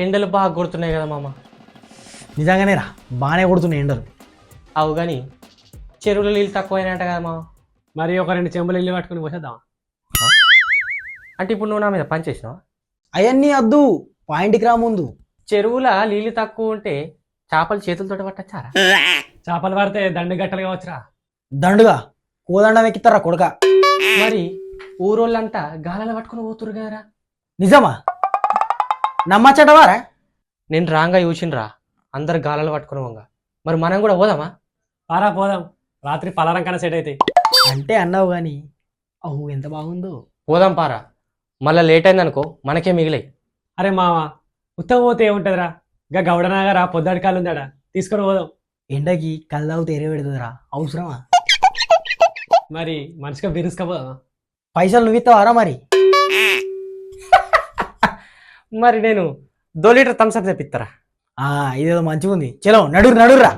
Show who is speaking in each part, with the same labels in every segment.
Speaker 1: ఎండలు బాగా కొడుతున్నాయి కదా మామ.
Speaker 2: నిజంగానే రా, బాగానే కొడుతున్నాయి ఎండలు.
Speaker 1: అవు కానీ చెరువులో నీళ్ళు తక్కువైనట్ట కదా మామ.
Speaker 3: మరి ఒక 2 చెంబులు ఇల్లు పట్టుకుని పోసేద్దాం.
Speaker 1: అంటే ఇప్పుడు నువ్వు నా మీద పని చేసినావా?
Speaker 2: అవన్నీ వద్దు, పాయింట్కి రా ముందు.
Speaker 1: చెరువులో నీళ్ళు తక్కువ ఉంటే చేపలు చేతులతో పట్టచ్చారా?
Speaker 3: చేపలు పడితే దండు గట్టలు కావచ్చురా.
Speaker 2: దండుగా కోదండం ఎక్కిస్తారా కొడుక?
Speaker 1: మరి ఊరోళ్ళంతా గాలలో పట్టుకుని పోతురు కదరా.
Speaker 2: నిజమా? నమ్మచ్చటవారా?
Speaker 1: నేను రాంగా చూసినరా, అందరు గాలలో పట్టుకుని వంగ. మరి మనం కూడా పోదామా?
Speaker 3: పారా పోదాం, రాత్రి పలారం కన్నా సెట్ అవుతాయి.
Speaker 2: అంటే అన్నావు కానీ అవు ఎంత బాగుందో.
Speaker 1: పోదాం పారా, మళ్ళీ లేట్ అయిందనుకో మనకే మిగిలాయి.
Speaker 3: అరే మామ, ఉత్తమ పోతే ఏముంటుందిరా, ఇంకా గౌడనాగరా పొద్దాడి కాళ్ళు ఉందాడా, తీసుకొని పోదాం.
Speaker 2: ఎండకి కళ్ళావుతే ఎరబెడుతుందిరా, అవసరమా?
Speaker 3: మరి మనిషిగా బిరుసుకపోదాం.
Speaker 2: పైసలు నువ్వు ఇస్తావారా మరి?
Speaker 1: మరి నేను 2 లీటర్ థమ్స్అప్ తెప్పిస్తారా?
Speaker 2: ఇదేదో మంచిగా ఉంది. చలో నడుర్రా.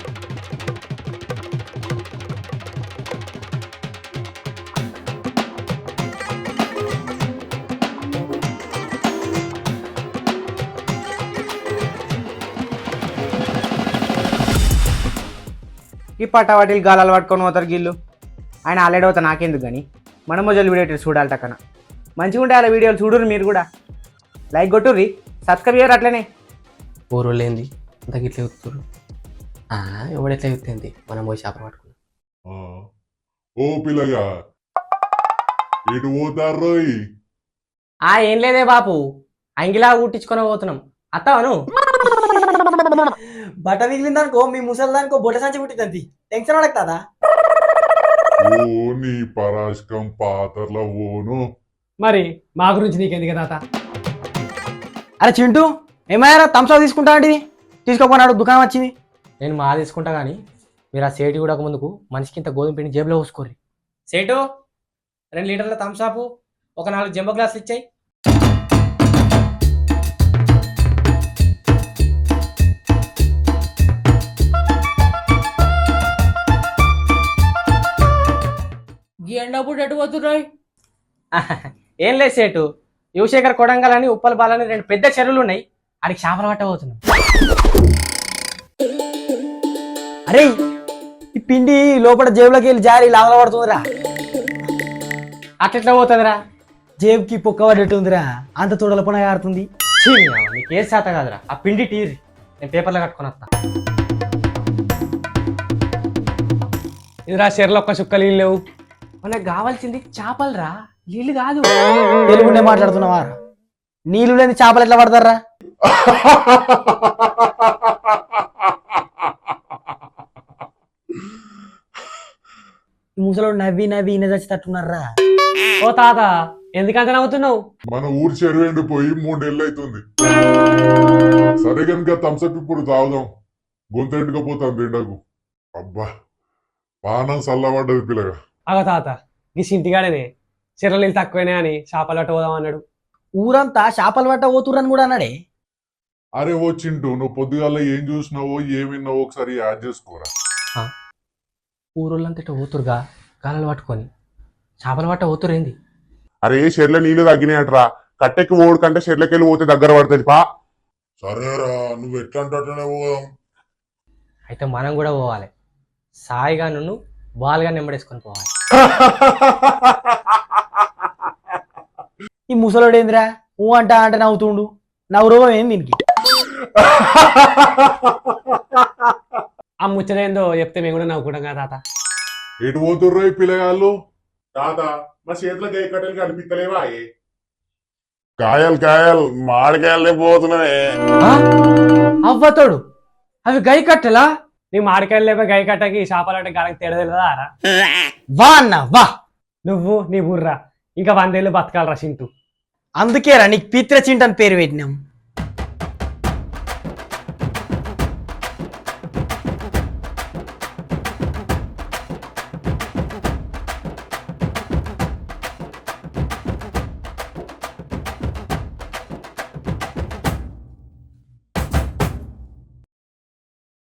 Speaker 4: ఈ పట్టవాటిలు గాలాలు పట్టుకొని పోతారు గిల్లు. ఆయన ఆల్రెడీ అవుతా నాకెందుకు కానీ మన మొదలు వీడియో చూడాలి టక్కన. మంచిగా ఉంటే అలా వీడియోలు చూడుర్రి మీరు కూడా. లైక్ కొట్టుర్రి, సబ్స్క్రైబ్ చేయరు అట్లనే.
Speaker 1: ఊరోళ్ళు ఏంది అంత గిట్ల ఎత్తురు? ఎవడెట్లా ఎత్తుంది, మనం పోయి చేపలు పట్టుకున్నాం.
Speaker 5: ఓ పిల్లగా ఎటు పోతారోయ్?
Speaker 1: ఏం లేదే బాపు, అంగిలా కుట్టించుకొని పోతున్నాం. అత్తవను
Speaker 2: బట్ట మిగిలిందనుకో మీ ముసలిదానికో బొట్ట సంచి పుట్టిందంతి. టెన్షన్ పడకదా?
Speaker 5: ఓ నీ పరాశకం పాతర్ల ఓను.
Speaker 3: మరి మా గురించి నీకెందుకు తాత?
Speaker 2: అరే చింటూ, ఏమయ్యారా థమ్స్అప్ తీసుకుంటా అంటే తీసుకోపోనాడు, దుకాణం వచ్చింది.
Speaker 1: నేను మా తీసుకుంటా కానీ మీరు ఆ సేటు కూడా ముందుకు మనిషికి ఇంత గోధుమ పిండి జేబులో పోసుకోర్రి. సేటు 2 లీటర్ల థమ్స్అప్, ఒక 4 జంబో గ్లాసులు ఇచ్చాయి. ఎండప్పుడు ఎటు పోతున్నాయి? ఏం లేదు సేటు, యువశేఖర్ కొడంగల్ అని ఉప్పల్ బాలని 2 పెద్ద చెరువులు ఉన్నాయి, ఆడికి చేపలు పట్టబోతున్నాం.
Speaker 2: అరే ఈ పిండి లోపల జేబులోకి వెళ్ళి జారి లాగల పడుతుందిరా.
Speaker 1: అట్లెట్లా పోతుందిరా?
Speaker 2: జేబుకి పొక్క పడేట్టు ఉందిరా, అంత తోడల పని ఆడుతుంది.
Speaker 1: నీకు ఏ శాత కాదురా, ఆ పిండి టీరి నేను పేపర్లో కట్టుకొని వస్తా.
Speaker 3: ఇదిరా చెర్లో ఒక్క చుక్క నీళ్ళు లేవు.
Speaker 1: మనకు కావాల్సింది చేపలరా, నీళ్ళు కాదు.
Speaker 2: తెలుగునే మాట్లాడుతున్నావా? నీళ్ళు లేని చేపలు ఎట్లా పడతారా? ముసలోడు నవ్వి ఈయన చచ్చి తట్టున్నారా.
Speaker 3: ఓ తాత, ఎందుకంత నవ్వుతున్నావు?
Speaker 5: మన ఊరి చెరువు ఎండిపోయి 3 ఏళ్ళు అవుతుంది. సరే కనుక థమ్స్అప్ ఇప్పుడు తాగుదాం, గొంతు ఎండుకపోతాను ఎండకు. అబ్బా పానం చల్లబడ్డది పిల్లగా.
Speaker 3: అగ తాత, ఈ సింటిగాడనే చెర్ల నీళ్ళు తక్కువనే అని చేపలు పట్ట పోదాం అన్నాడు.
Speaker 2: ఊరంతా చేపలు పట్ట పోతురని కూడా అన్నాడే.
Speaker 5: అరే ఓ చింటూ, నువ్వు పొద్దుగాల ఏం చూసినావో ఏం విన్నావో ఒకసారి యాడ్ చేసుకోరా.
Speaker 1: ఊరోళ్ళంతా ఇట్లా పోతురుగా గాలాలు పట్టుకొని, చేపలు పట్ట పోతురేంది?
Speaker 5: అరే చెర్ల నీళ్లు తగ్గినాయట్రా, కట్టెక్కి ఓడు కంటే చెర్లకెళ్ళి పోతే దగ్గర పడుతుంది పా. సరేరా, నువ్వు ఎట్లా అంటే పోదాం.
Speaker 1: అయితే మనం కూడా పోవాలి. సాయిగా నువ్వు బాల్గా నెంబడేసుకొని పోవాలి.
Speaker 2: ఈ ముసలోడు ఏందిరా అంటే నవ్వుతుండు, నవ్వు రోగం ఏంది దీనికి?
Speaker 3: ఆ ముచ్చటేందో చెప్తే మేము కూడా నవ్వుకుంటాం కదా తాత.
Speaker 5: ఎటు పోతుర్రో ఈ పిల్లగాళ్ళు? తాత మా చేతిలో గై కట్టెలు కనిపిస్తలేవా? కాయలు మామిడికాయలే పోతున్నాయి.
Speaker 1: అవ్వతోడు అవి గై కట్టెలా?
Speaker 3: నీ మాడికాయలు లేక గై కట్టకి చేపలు అంటే గాలకి తేడా తెలియదా?
Speaker 2: వా అన్న వా,
Speaker 3: నువ్వు నీ బుర్రా ఇంకా 100 ఏళ్ళు బతకాలరా సింటూ.
Speaker 2: అందుకేరా నీకు పిత్ర చింటని పేరు పెట్టినాం.